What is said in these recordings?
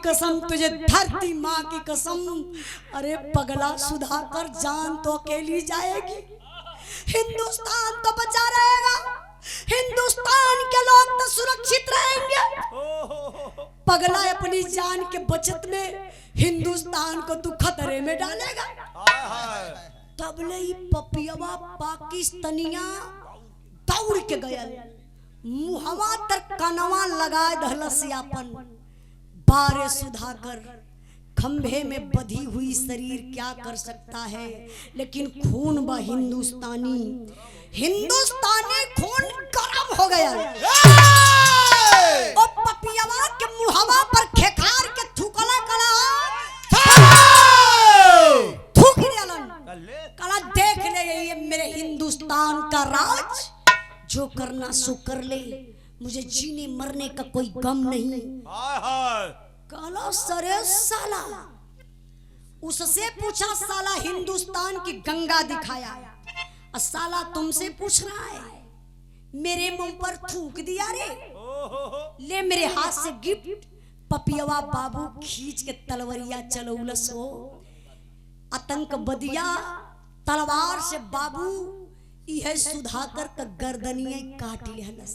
कसम, तुझे धरती माँ की कसम। अरे पगला सुधाकर, जान तो अकेली जाएगी, हिंदुस्तान तो बचा रहेगा, हिंदुस्तान के लोग तो सुरक्षित रहेंगे। पगला अपनी जान के बचत में हिंदुस्तान को तू खतरे में डालेगा। तबले ही पपियवा पाकिस्तानिया दौड़ के गया, मुहवा तर कनवा लगाए धलसियापन। बारे सुधाकर, खंभे में बधी हुई शरीर क्या कर सकता है, लेकिन खून बा हिंदुस्तानी, हिंदुस्तानी खून गर्म हो गया। और पपियवा के मुहवा पर खेखार के थूकला कला थूक दियालन। कला देख ले, ये मेरे हिंदुस्तान का राज, जो करना सो कर ले, मुझे जीने मरने का कोई गम नहीं। काला सरे साला, उससे पूछा, साला हिंदुस्तान की गंगा दिखाया, और साला तुमसे पूछ रहा है, मेरे मुंह पर थूक दिया रे, ले मेरे हाथ से गिफ्ट। पपियवा बाबू खींच के तलवरिया चलौलस हो, आतंक बदिया तलवार से बाबू यह सुधाकर का गर्दनिया काट लिहलस।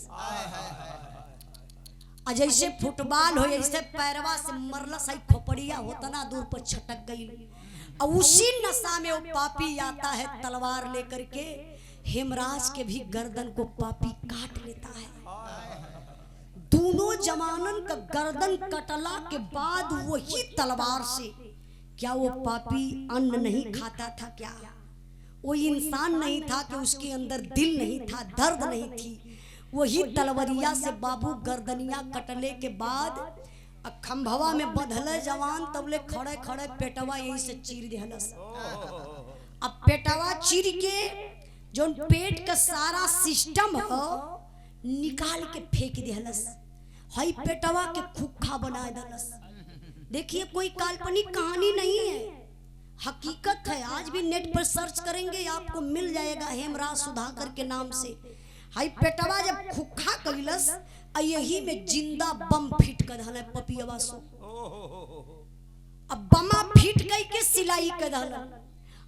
जैसे फुटबॉल हो, जैसे पैरवा से मरलस, है खोपड़िया होता ना दूर पर छटक गई। और उसी नशा में वो पापी आता है तलवार लेकर के, हेमराज के भी गर्दन को पापी काट लेता है। दोनों जवानन का गर्दन कटला के बाद वही तलवार से, क्या वो पापी अन्न नहीं खाता था क्या? वो इंसान नहीं था कि उसके अंदर दिल नहीं था, दर्द नहीं थी? वही तलवरिया से बाबू गर्दनिया कटले के बाद खंभवा में बंधले जवान, तबले खड़े खड़े पेटवा यही से चीर दिहलस। अब पेटवा चीर के जो पेट का सारा सिस्टम हो निकाल के फेंक दिहलस, हई पेटवा के खुखा बना दलस। देखिए, कोई काल्पनिक कहानी नहीं है, हकीकत है। आज भी नेट पर सर्च करेंगे आपको मिल जाएगा, हेमराज सुधाकर के नाम से। हाई पेटवा जब खुखा कैलस, यही में जिंदा बम फिट कर दहल पपियवा सो। अब बमा फिट गई के सिलाई कर दहल,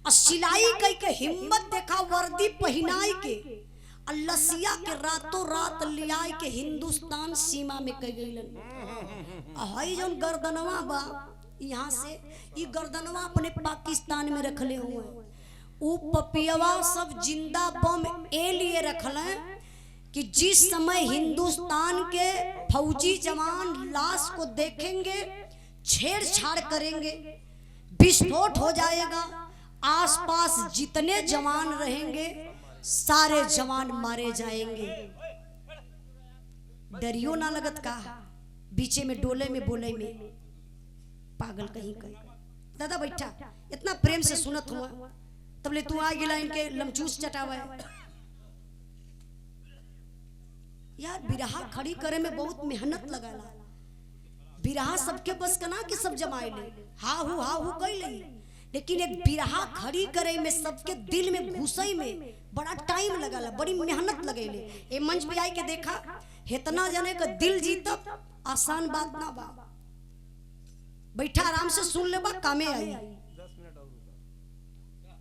और सिलाई कई के हिम्मत देखा, वर्दी पहनाई के लसिया के रातों रात लियाई के हिंदुस्तान सीमा में कह गईलन। हई जौन गर्दनवा बा यहाँ से, ये गर्दनवा अपने पाकिस्तान में रखले हुए, वो पपियवा सब जिंदा बम ए लिए रखल कि जिस समय हिंदुस्तान के फौजी जवान लाश को देखेंगे, छेड़छाड़ करेंगे, विस्फोट हो जाएगा, आसपास जितने जवान रहेंगे सारे जवान मारे जाएंगे। डरियो ना लगत का, बीचे में डोले में बोले में पागल कहीं कहीं। दादा बैठा, इतना प्रेम से सुनत हुआ, तबले तू आ गिला इनके लमचूस चटावा। यार बिरहा खड़ी करे में बहुत मेहनत लगाला, बिरहा सबके बस का ना कि सब जमाए ले, हा हु कई ले, लेकिन एक बिरहा खड़ी करे में सबके दिल में घुसई में बड़ा टाइम लगाला, बड़ी मेहनत लगेले। ए मंच पे आई के देखा, इतना जने का दिल जीतब आसान बात ना बा। बैठा आराम से सुन ले बा, कामे आई।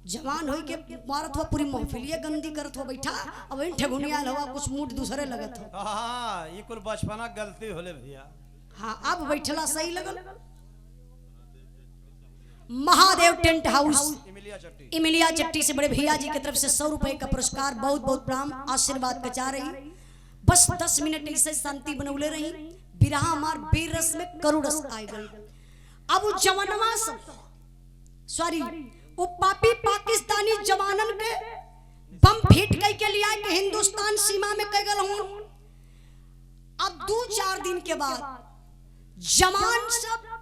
जवान होई के मारत हो, पूरी महफिलिया गंदी करत हो। बैठा अब इन ठगुनिया हवा, कुछ मूड दूसरे लगत हो। हां, ये कुल बचपना गलती होले भैया। हां, अब बैठला सही लगल। महादेव टेंट हाउस इमिलिया चट्टी से बड़े भैया जी की तरफ से 100 रुपए का पुरस्कार, बहुत बहुत प्रणाम, आशीर्वाद का चाह रही। बस 10 मिनट ऐसे शांति बनौले रही, बिरहा हमार बेरस में करुण रस आ गई। अब जवानवा सॉरी वो पापी पाकिस्तानी जवानन के बम फिट कई के लिया कि हिंदुस्तान सीमा में कई गल हूं। अब 2-4 दिन के बाद जवान सब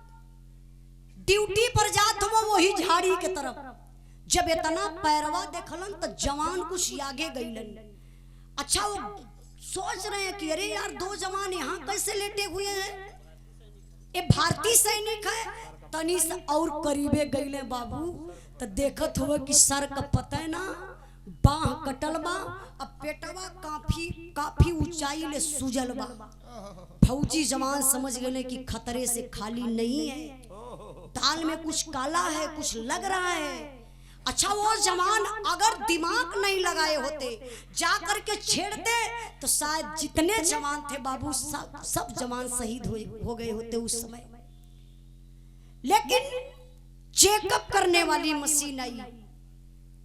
ड्यूटी पर जात हो, वही झाड़ी के तरफ जब इतना पैरवा देखलन तो जवान कुछ आगे गईलन। अच्छा, वो सोच रहे हैं कि अरे यार 2 जवान यहाँ कैसे लेटे हुए हैं, ये भारतीय सैनिक है। तनी से और करीबे गईले बाबू, तो देखत हुए कि सर का पता है ना, बाह कटल बा, अब पेटवा काफी ऊंचाई ले सुजल बा, फौजी जवान समझ गए कि खतरे से खाली नहीं है, दाल में कुछ काला है, कुछ लग रहा है। अच्छा वो जवान अगर दिमाग नहीं लगाए होते, जा करके छेड़ते, तो शायद जितने जवान थे बाबू सब जवान शहीद हो गए होते उस समय। लेकिन चेकअप करने वाली मशीन आई,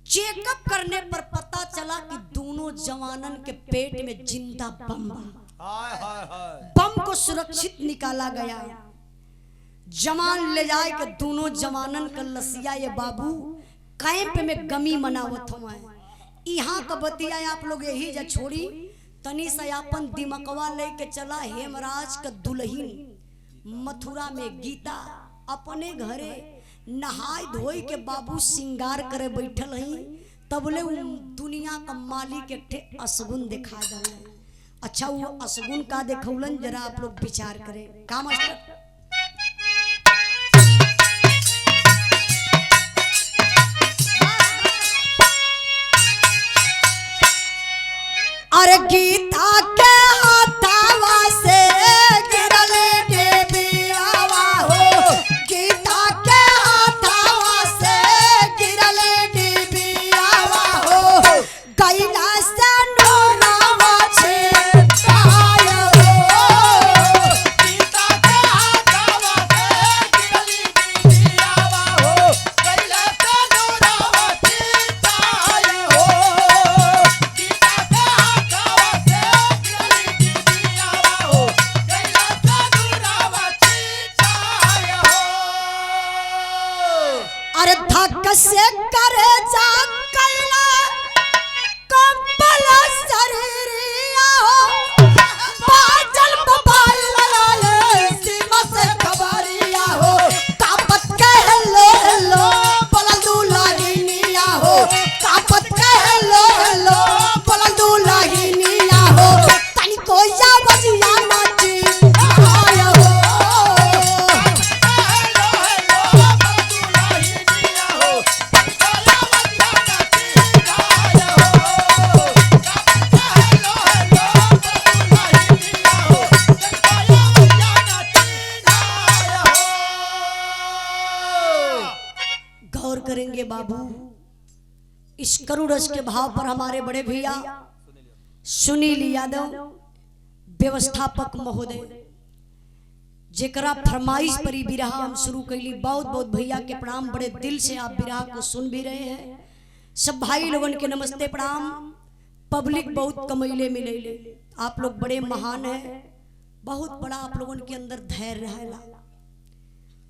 चेकअप करने पर पता चला कि दोनों जवानन के पेट में जिंदा बम, बम को सुरक्षित निकाला गया। जवान ले जाए के दोनों जवानन का लसिया ये बाबू कैंप में गमी मनावत हुआ है। यहाँ का बतिया आप लोग यही जा छोड़ी, तनी सा अपन दिमकवा लेके चला हेमराज का दुल्हन मथुरा में गीता अपने घरे नहाय धोई के बाबू सिंगार करे बैठल हई, तबले दुनिया का मालिक एक ठे असगुन दिखा दे। अच्छा वो असगुन का देखौलन जरा आप लोग विचार करें। का मास्टर? अरे गीता के हाथावा से गिरल डिबियावा हो, गीता के हाथावा से गिरल डिबियावा हो, कैला से नूरावा छिटाय हो, गीता के हाथावा से गिरल डिबियावा हो, कैला से नूरावा छिटाय हो, अरे थक से करे जा कैला कंबल शरीरिया हो, बाजल मोबाइल लगाए सीमा से खबरिया हो, कापत के हेलो हेलो पलंदू लागिनिया हो, कापत के हेलो हेलो पलंदू लागिनिया हो, तनी को या बजिया नाची आया हो। गौर करेंगे बाबू इस करुण रस के भाव पर हमारे बड़े भैया सुनील यादव व्यवस्थापक महोदय जेकरा फरमाइश पर ही बिरहा हम शुरू कैली। बहुत बहुत भैया के प्रणाम, बड़े दिल से आप बिरहा को सुन भी रहे हैं। सब भाई लोगन के नमस्ते प्रणाम। पब्लिक बहुत कमैले मिले, आप लोग बड़े महान हैं। बहुत बड़ा आप लोगन के अंदर धैर्य रहेला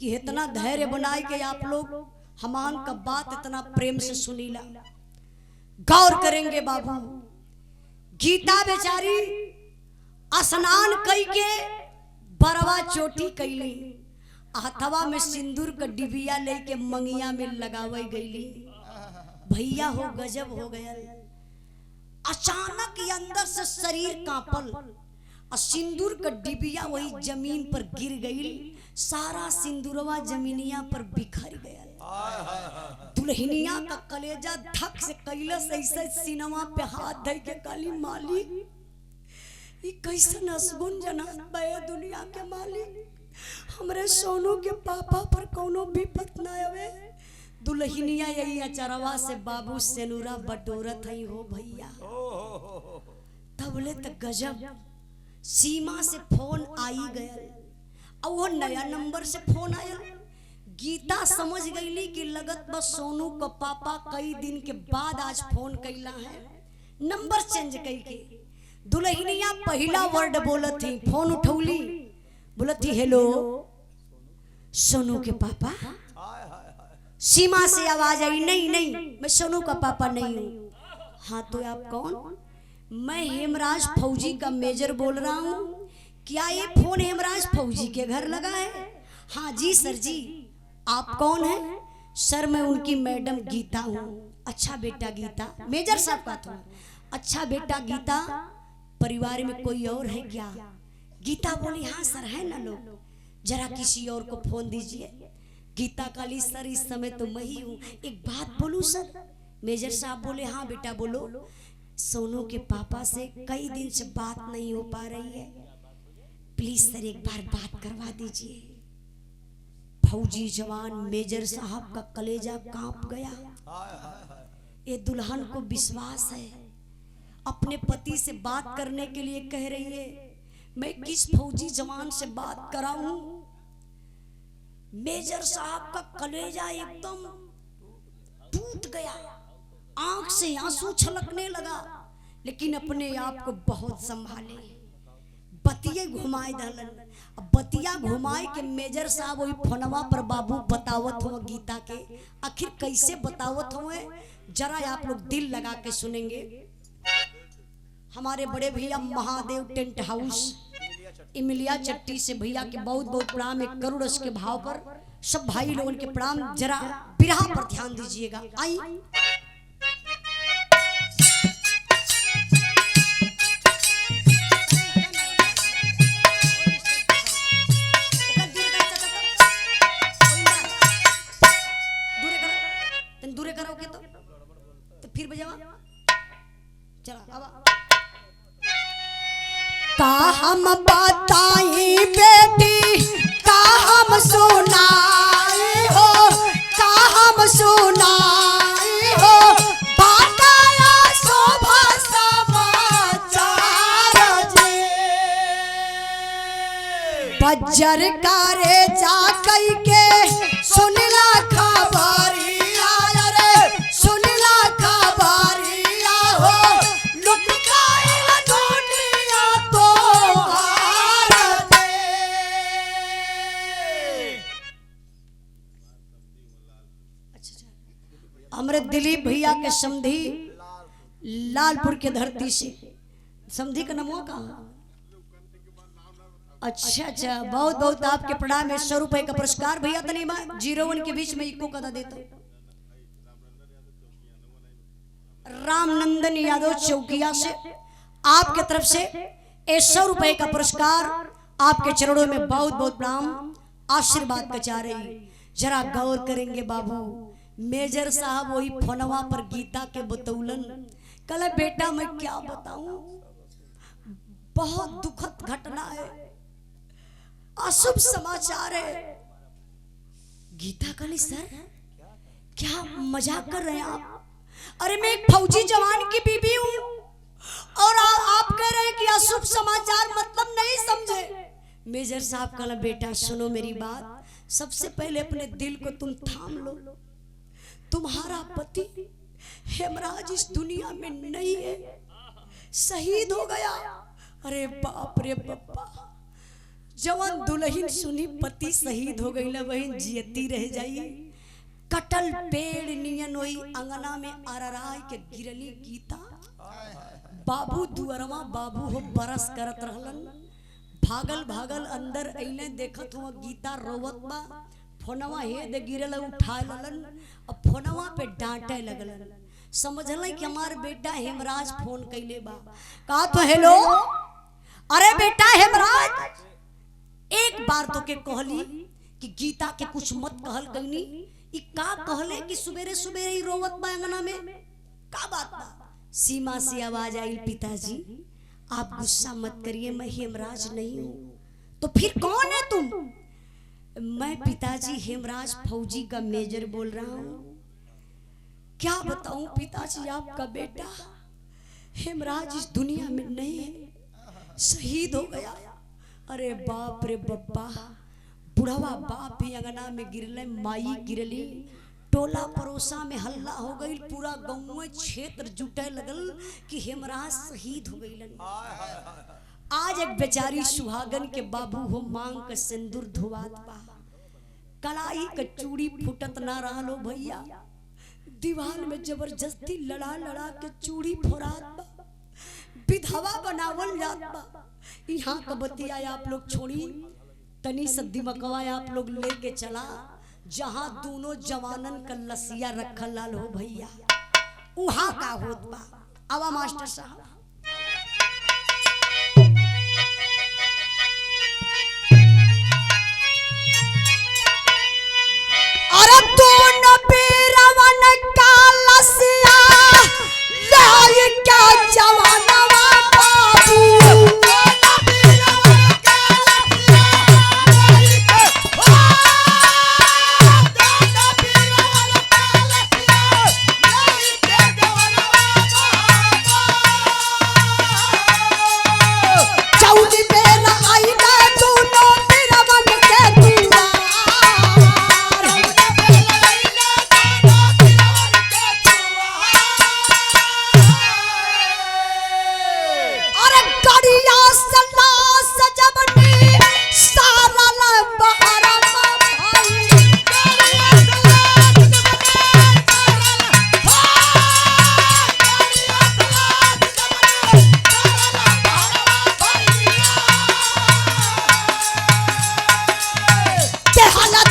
कि इतना धैर्य बनाए के आप लोग हमान का बात इतना प्रेम से सुनीला। गौर करेंगे बाबू, गीता बेचारी स्नान कई के बरवा चोटी कैली, हथवा में सिंदूर का डिबिया लेके मंगिया में लगावे गईली। भैया हो गजब हो गया। अचानक अंदर से शरीर कांपल और सिंदूर का डिबिया वही जमीन पर गिर गई। सारा सिंदूरवा जमीनिया पर बिखर गया। दुल्हनिया का कलेजा धक से कैलस ऐसे सिनवा पे हाथ धर के काली मालिक ये कैसन असगुन जना बे दुनिया के मालिक, हमरे सोनू के पापा पर कोनो विपत ना आवे। दुल्हनिया यही अचरवा से बाबू सेनुरा बटोरत है हो भैया। तबले तक गजब सीमा से फोन आई गया और वो नया नंबर से फोन आया। गीता समझ गईली कि लगत बस सोनू का पापा कई दिन के बाद आज फोन कैला है। नंबर चेंज कई के दुल्हनिया पहला वर्ड बोलत थी, फोन उठौली, बोलत थी हेलो सोनू के पापा। सीमा से आवाज आई, नहीं नहीं मैं सोनू का पापा नहीं हूँ। हाँ तो आप कौन? मैं हेमराज फौजी का मेजर बोल रहा हूँ। क्या ये फोन हेमराज फौजी के घर लगा है? हाँ जी सर जी। आप कौन हैं? सर मैं उनकी मैडम गीता हूँ। अच्छा बेटा गीता, मेजर साहब का था। अच्छा बेटा गीता, परिवार में कोई और है क्या? गीता बोली हाँ सर है ना लोग, जरा किसी और को फोन दीजिए। गीता काली सर इस समय तो मैं ही हूँ, एक बात बोलूं सर? मेजर साहब बोले हाँ बेटा बोलो। सोनू के पापा से कई दिन से बात नहीं हो पा रही है, प्लीज सर एक बार बात करवा दीजिए। फौजी जवान मेजर साहब का कलेजा कांप गया। ये दुल्हन को विश्वास है, अपने पति से बात करने के लिए कह रही है, मैं किस फौजी जवान से बात कराऊं। मेजर साहब का कलेजा एकदम टूट गया, आंख से आंसू छलकने लगा, लेकिन अपने आप को बहुत संभाले। बतिये घुमाए दहलन, अब बतिया घुमाए के मेजर साहब वही फोनवा पर बाबू बतावत हो गीता के। आखिर कैसे बतावत हो जरा आप लोग दिल लगा के सुनेंगे। हमारे बड़े भैया महादेव टेंट हाउस इमिलिया चट्टी से भैया के बहुत बहुत प्रणाम। एक करोड़ के भाव पर सब भाई लोगों के प्रणाम। जरा बिरहा पर ध्यान दीजिएगा। आई दूरे करोगे तो फिर बजावा। चला अब का हम बताई बेटी, का हम सुनाई हो, का हम सुनाई हो, बताया शोभा समाचार जे। बज्जर कारे जा कई के सुनला खबरिया रे, सुनला खबरिया हो, लुट गइल दुनिया तो हार दे। हमरे दिलीप भैया के समधी लालपुर के धरती से, समधी का नाम कहा। अच्छा अच्छा, बहुत बहुत आपके प्रणाम है। 100 रुपए का पुरस्कार भैया तनी 01 के बीच में इको कदा देता। रामनंदन यादव चौकिया से आपके तरफ से 100 रुपए का पुरस्कार आपके चरणों में बहुत बहुत प्रणाम, आशीर्वाद बचा रही। जरा गौर करेंगे बाबू, मेजर साहब वही फोनवा पर गीता के बतौलन। कल बेटा मैं क्या बताऊं, बहुत दुखद घटना है, अशुभ समाचार है। गीता कली सर क्या मजाक कर रहे हैं आप? अरे मैं एक फौजी जवान की बीबी हूं और आप कह रहे हैं कि अशुभ समाचार, मतलब नहीं समझे। मेजर साहब कहा बेटा सुनो मेरी बात, सबसे पहले अपने दिल को तुम थाम लो। तुम्हारा पति हेमराज इस दुनिया में नहीं है, शहीद हो गया। अरे बाप रे बापा, जवान दुल्हन सुनी पति शहीद हो गई ना, वही जियती रह जाई। कटल पेड़ नियन होई अंगना में अरराय के गिरली गीता। बाबू दुअरवा बाबू हो बरस करत रहलन। भागल भागल अंदर अइले, देखत हुआ गीता रोवत बा। फोनवा हे दे गिरल उठाए ललन, अब फोनवा पे डांटे लगलन। समझल कि हमार बेटा हेमराज फोन कैले बा। कहा तो हेलो, अरे बेटा हेमराज, एक बार तो के कहली कि गीता के कुछ मत कहल गईनी, ई का कहले कि सुबेरे सुबेरे ही रोवत बा अंगना में, का बात बा? सीमा से आवाज आई, पिताजी आप गुस्सा मत करिए, मैं हेमराज नहीं हूँ। तो फिर कौन है तुम? मैं पिताजी हेमराज फौजी का मेजर बोल रहा हूँ। क्या बताऊं पिताजी, आपका बेटा हेमराज इस दुनिया में नहीं है, शहीद हो गया। अरे बाप रे बप्पा, बुढ़वा बाप ही अंगना में गिरले, माई गिरली, टोला पड़ोसा में हल्ला हो गई, पूरा गांव में क्षेत्र जुटे लगल कि हेमराज शहीद हो गई। आज एक बेचारी सुहागन के बाबू हो मांग का सिंदूर धोवात बा, कलाई का चूड़ी फुटत ना रहलो भैया, दीवार में जबरदस्ती लड़ा लड़ा के चूड़ी फोड़ात बा, विधवा बनावल जात बा। यहाँ का बतिया आप लोग छोड़ी, तनी सा दिमकवा आप लोग लेके चला, जहाँ दोनों जवानन का लसिया रखल लाल हो भैया, वहाँ का होत बा। आवा मास्टर साहब। अरे दोनों बीरवन का लसिया लाय क्या जवानवा बाबू, दोनों बीरवन का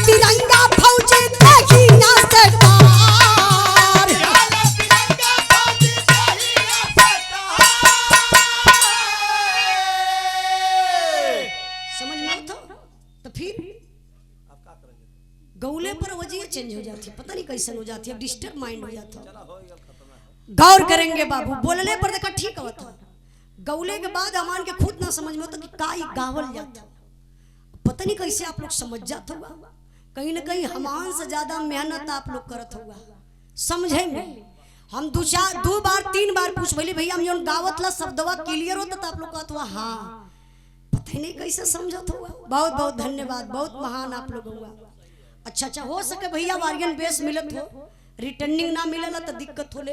तिरंगा फौजी देखी ना सरकार। समझ में आता तो फिर गौले पर वजह चेंज हो जाती है, पता नहीं कैसे हो जाती है, अब डिस्टर्ब माइंड हो जाता है। गौर करेंगे बाबू, बोलने पर देखा ठीक होता, गौले के बाद हमान के खुद ना समझ में होता कि काई गावल जाता, पता नहीं कैसे आप लोग समझ जाते हुआ, कहीं ना कहीं हमान से ज्यादा मेहनत आप लोग करत हुआ, समझे में। हम दो बार 3 बार पूछ बोली भैया हम जोन गावत ला शब्दवा क्लियर होता तो आप लोग कहत हुआ हाँ, पता ही नहीं कैसे समझत हुआ। बहुत बहुत धन्यवाद, बहुत महान आप लोग हुआ। अच्छा हो सके भैया वारियन बेस मिलत हो, रिटर्निंग ना मिलेला तो दिक्कत होले।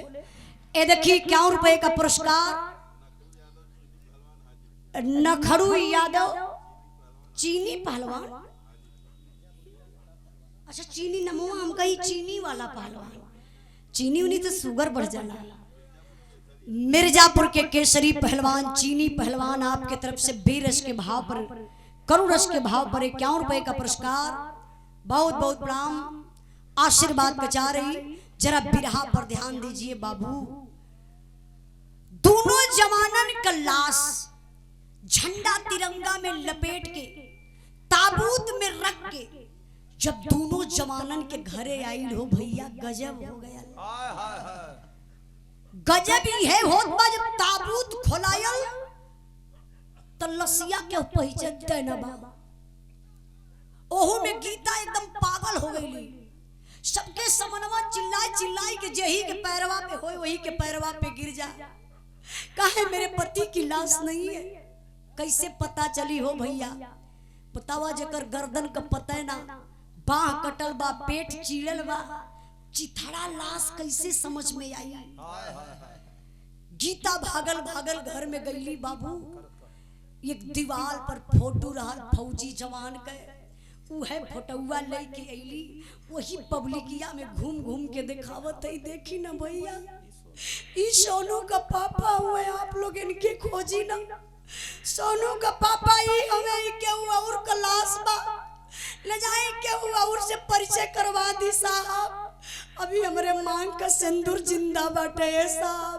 ए देखी 51 रुपए का पुरस्कार नखड़ू यादव चीनी पहलवान, अच्छा चीनी नमो हम कहीं चीनी वाला पहलवान, चीनी उन्हीं तो शुगर बढ़ जाला। मिर्जापुर के केसरी पहलवान चीनी पहलवान आपके तरफ से बेरस के भाव पर, करुण रस के भाव पर 51 रुपए का पुरस्कार, बहुत बहुत प्रणाम, आशीर्वाद बचा रही। जरा बिरहा पर ध्यान दीजिए बाबू। दोनों जवानन का लाश झंडा तिरंगा में लपेट के ताबूत में रख के जब दोनों जवानन के घरे आई हो भैया, गजब हो गया। गजब ही है होत बा जब ताबूत खोलायल तो लसिया के पहचान देना बाबा, ओहू में गीता एकदम पागल हो गई। सबके समनवा चिल्लाई चिल्लाई के जेही के पैरवा पे होए वही के पैरवा पे गिर जा। काहे मेरे पति की लाश नहीं है, कैसे पता चली हो भैया? बतावा जकर गर्दन का पता ना, बाह कटल बा, पेट चीड़ल बा, चिथड़ा लाश कैसे समझ में आई? गीता भागल भागल घर में गईली बाबू, एक दीवार पर फोटो रहा फौजी जवान के, उहे फोटोवा लेके अइली, वही पब्लिकिया में घूम घूम के दिखावत है। देखी ना भैया, ई सोनू का पापा हुए, आप लोग इनके खोजी ना, सोनू का पापा ही हमें के और का लाश बा, ले जाए के और से परिचय करवा दी साहब, अभी हमारे मांग का सिंदूर जिंदा बाटे साहब,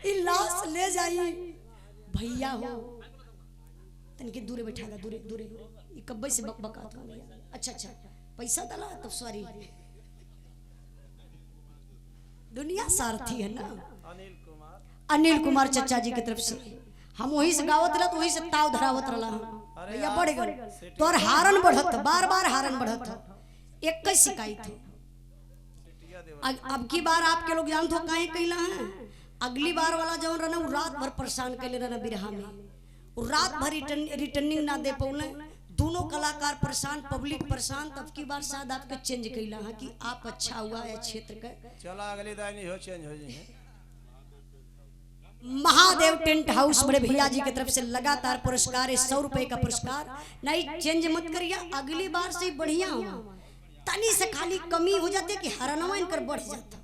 ई लाश ले जाई भैया हो। तनके दूरे बैठा दा, दूरे दूरे ये कब्बे से बकबका था भैया। अच्छा पैसा दला तो सॉरी, दुनिया सारथी है ना। अनिल कुमार चचा जी की तरफ से हम वही से गावत रहा, तो वही से ताव धरावत रहा भैया, बढ़ गए तो और हारन बढ़त, बार बार हारन बढ़त, एक कई शिकायत है। अब की बार आपके लोग जानते हो काहे कैला है, अगली बार वाला जौन रहना वो रात भर परेशान कैले रहना बिरहा में, रात भर रिटर्निंग ना दे पौने, दोनों कलाकार परेशान, पब्लिक परेशान। तब की बार शायद आपके चेंज कैला है कि आप अच्छा हुआ है क्षेत्र का, चला अगली दानी हो चेंज हो जाए। महादेव टेंट हाउस बड़े भैया जी की तरफ से लगातार पुरस्कार है, 100 रुपए का पुरस्कार। नहीं चेंज मत करिए, अगली बार से बढ़िया हो, तनी से खाली कमी हो जाती है कि हरनवा इनकर बढ़ जाता।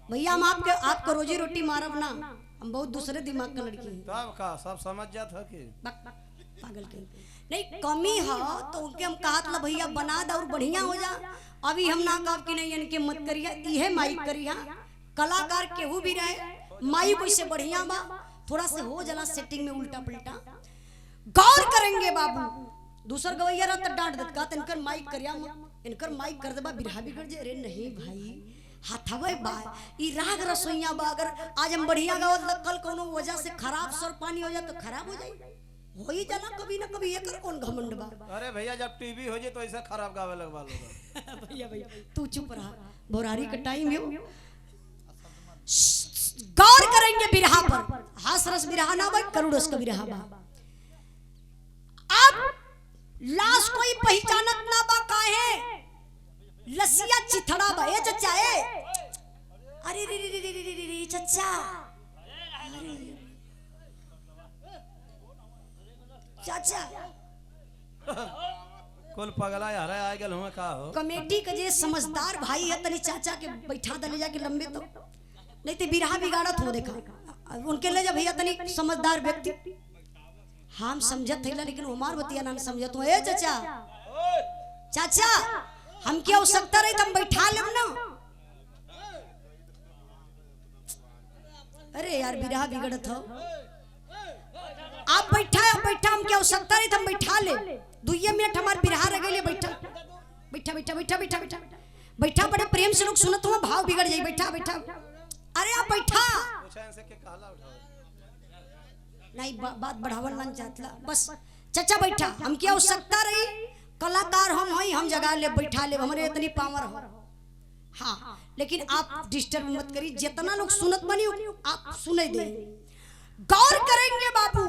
भैया हम आपका रोजी रोटी मारब ना, हम बहुत दूसरे दिमाग का लड़की हैं, तब का सब समझ जात हो कि पागल के नहीं कमी हो तो उनके हम कहत ला भैया बना दा और बढ़िया हो जा। अभी हम ना कहब कि नहीं इनके मत करिए, इहे माइक करिए, कलाकार केहू भी रहे माइक से बढ़िया बा, थोड़ा से हो जला सेटिंग में उल्टा पुल्टा। गौर करेंगे बाबू, दूसर गवैया रहा तो डांट देत का, इनकर माइक करिया, इनकर माइक कर देबा बिरहा बिगड़ जाए। अरे नहीं भाई, हाथवे बा ई राग रसोइया बा, अगर आज हम बढ़िया गावत कल कोनो वजह से खराब स्वर पानी हो जाए तो खराब हो जाए, हो ही जाना कभी ना कभी, एकर कौन घमंड बा। अरे भैया जब टीवी हो जाए तो ऐसा खराब गावे लगवा लोग। भैया तू चुप रहा, बोरारी का टाइम है। गौर करेंगे बिरहा पर, हास रस बिरहा ना बा, करुण रस का बिरहा बा। अब लाश कोई पहचानत ना बा, काहे लसिया चिथड़ा बा। ए चचा ए, अरे रे रे रे रे रे चचा, चाचा कुल पगला यार आ गल हुआ का हो। कमेटी का जे समझदार भाई है तनी चाचा के बैठा दे ले जाके लंबे, तो नहीं तो बिरहा बिगाड़त हो। देखा उनके ले जा भैया तनी समझदार व्यक्ति, हम समझत है लेकिन हमार बतिया ना समझत हो। ए चाचा चाचा हम क्या आवश्यकता रही तुम बैठा लेम ना। अरे यार बिरहा बिगड़त हो। आप बैठा हम क्या आवश्यकता रही तुम बैठा ले। 2 मिनट हमार बिरहा रह गई। बैठा बैठा बैठा बैठा बैठा बैठा बैठा बड़े प्रेम से लोग सुनत हो भाव बिगड़ जाई। बैठा बैठा अरे आप बैठा नहीं बात बढ़ावल ना चाहतला बस। चाचा बैठा हम क्या आवश्यकता रही कलाकार हम हई हम जगा ले बैठा ले हमरे इतनी पावर हो। हाँ लेकिन आप डिस्टर्ब मत करी। जितना लोग सुनत बनी आप सुने दे। गौर करेंगे बाबू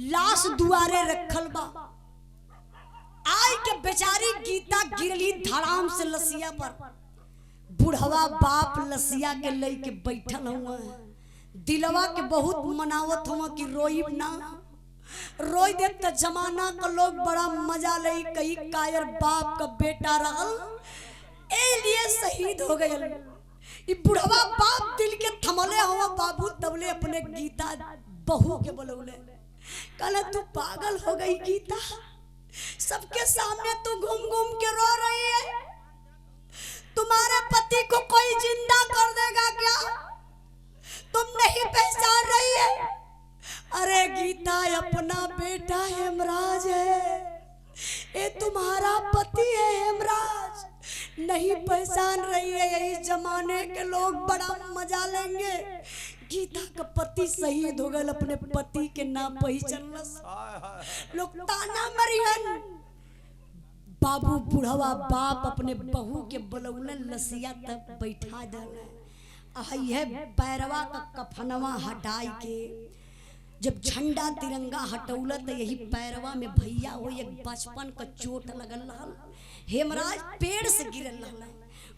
लाश दुआरे रखल बा। आई के बेचारी गीता गिरली धड़ाम से लसिया पर। बुढ़वा बाप लसिया के लई के बैठल हुआ। दिलवा के बहुत मनावत हुआ कि रोई ना। रोई दे त जमाना का लोग बड़ा मजा लई। कई कायर बाप का बेटा रहल ए लिए शहीद हो गए। ई बुढ़वा बाप दिल के थमले हुआ बाबू तबले अपने गीता बहू के बोलौले। कहला तू पागल हो गई गीता। सबके सामने तू घूम घूम के रो रही है। तुम्हारे पति को कोई जिंदा कर देगा क्या? तुम नहीं पहचान रही है? अरे गीता अपना बेटा हेमराज है। ये तुम्हारा पति है हेमराज। नहीं पहचान रही है। यही जमाने के लोग बड़ा मजा लेंगे। गीता का पति शहीद हो गए। अपने पति के नाम पहचान लोग ताना मरियन। बाबू बुढ़वा बाप अपने बहू के बलौले लसिया तक बैठा देले। आई है पैरवा का कफनवा हटाई के जब झंडा तिरंगा हटौला तो यही पैरवा में भैया हो एक बचपन का चोट लगल रहल। हेमराज पेड़ से गिरल रहल।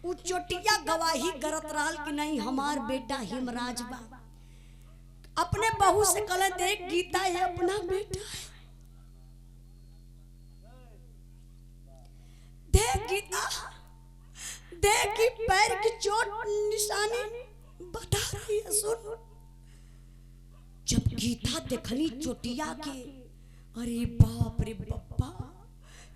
उ चोटिया गवाही करत रहल कि नहीं हमार बेटा हेमराज बा। अपने बहू से कहले देख गीता है अपना बेटा है। देख गीता देख कि पैर की चोट निशानी बता रही है। सुन जब गीता देखली चोटिया के अरे बाप रे बप्पा।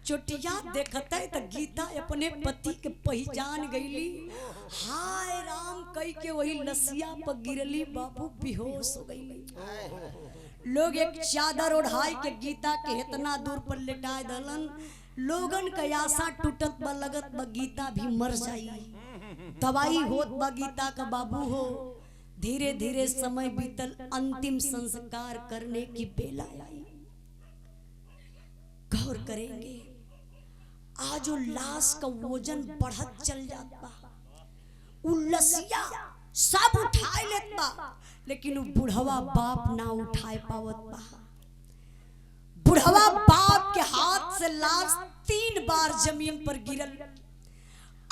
चोटिया देखते तो गीता अपने पति के पहचान गईली। हाय राम कई के वही लसिया पर गिरली बाबू बेहोश हो गई। लोग एक चादर ओढ़ाई के गीता के इतना दूर पर लेटाए दलन। लोगन का आशा टूटत बा लगत बा गीता भी मर जाई। दवाई होत बा गीता का बाबू हो। धीरे धीरे समय बीतल अंतिम संस्कार करने की बेला आई। गौर करेंगे आज वो लाश का वजन बढ़त चल जाता। लसिया सब उठाए लेत बा लेकिन वो बुढ़वा बाप ना उठाए पावत बा। बुढ़वा बाप के हाथ से लाश 3 बार जमीन पर गिरल।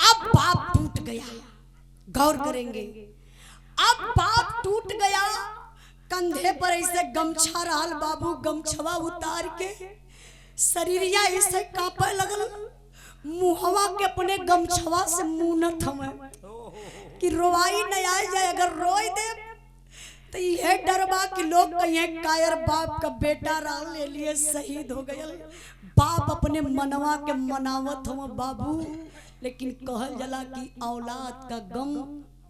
अब बाप टूट गया। गौर करेंगे अब बाप टूट गया। कंधे पर ऐसे गमछा रहल बाबू। गमछवा उतार के शरीरिया ऐसे कांपे लगल। मुहवा के अपने गमछवा से मुनत हमें कि रोवाई न आ जाए। अगर रोई दे तो यह डरबा कि लोग कहीं कायर बाप का बेटा राल ले लिए शहीद हो गए। बाप अपने मनवा के मनावत हम बाबू। लेकिन कहल जला कि औलाद का गम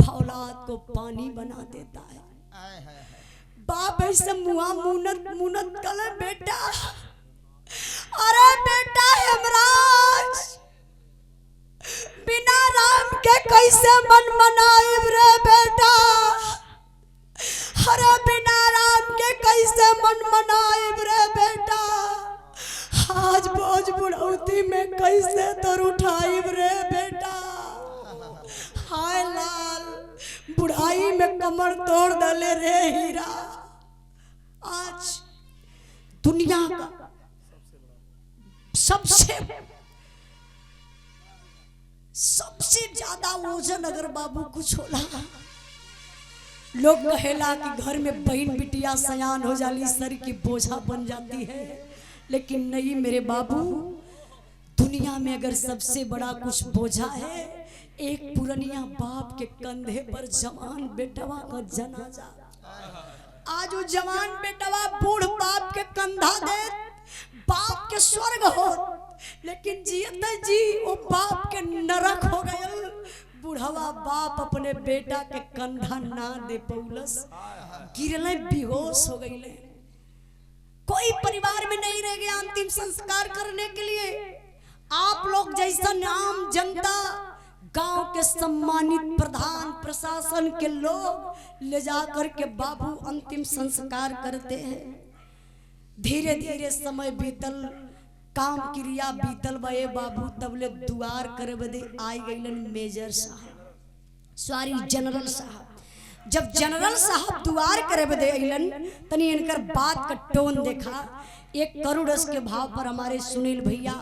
औलाद को पानी बना देता है। बाप ऐसे मुआ मुनत मुनत कले बेटा। अरे बेटा हेमराज बिना राम के कैसे मन मनाइब रे बेटा। अरे बिना राम के कैसे मन मनाइब रे बेटा। आज बोझ बुढ़ौती में कैसे तर उठाइब रे बेटा। हाय लाल बुढ़ाई में कमर तोड़ डाले रे हीरा। आज दुनिया का सबसे ज्यादा वजन अगर बाबू कुछ होला। लोग कहेला कि घर में बहन बिटिया सयान हो जाली सर की बोझा बन जाती है। लेकिन नहीं मेरे बाबू दुनिया में अगर सबसे बड़ा कुछ बोझा है एक पुरनिया बाप के कंधे पर जवान बेटवा का जनाजा। आज वो जवान बेटवा बूढ़ बाप के कंधा दे बाप के स्वर्ग हो। लेकिन जियते जी वो बाप के बूढ़वा बाप अपने बेटा के कंधा ना दे पौलस, गिरले बेहोश हो गईले। कोई परिवार में नहीं रह गया अंतिम संस्कार करने के लिए। आप लोग जैसा आम जनता, गांव के सम्मानित प्रधान, प्रशासन के लोग ले जाकर के बाबू अंतिम संस्कार करते हैं। धीरे धीरे समय बीतल, काम क्रिया बीतल बे बाबू, तबले दुआर करे बदे आई गईलन मेजर साहब, सॉरी जनरल साहब। जब जनरल साहब दुआर करे बदे अइलन, तनी इनकर बात का टोन देखा। एक करुणस के भाव पर हमारे सुनील भैया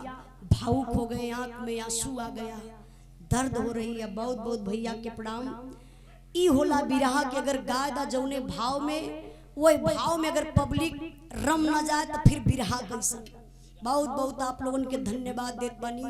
भावुक हो गए, आंख में आंसू आ गया, दर्द हो रही है। बहुत बहुत भैया के प्रणाम। ई होला बिरहा के अगर गाय दा जौने भाव में, वही भाव में अगर पब्लिक रम न जाए तो फिर बिरहा कैसा। बहुत बहुत आप लोगों के धन्यवाद देत बनी।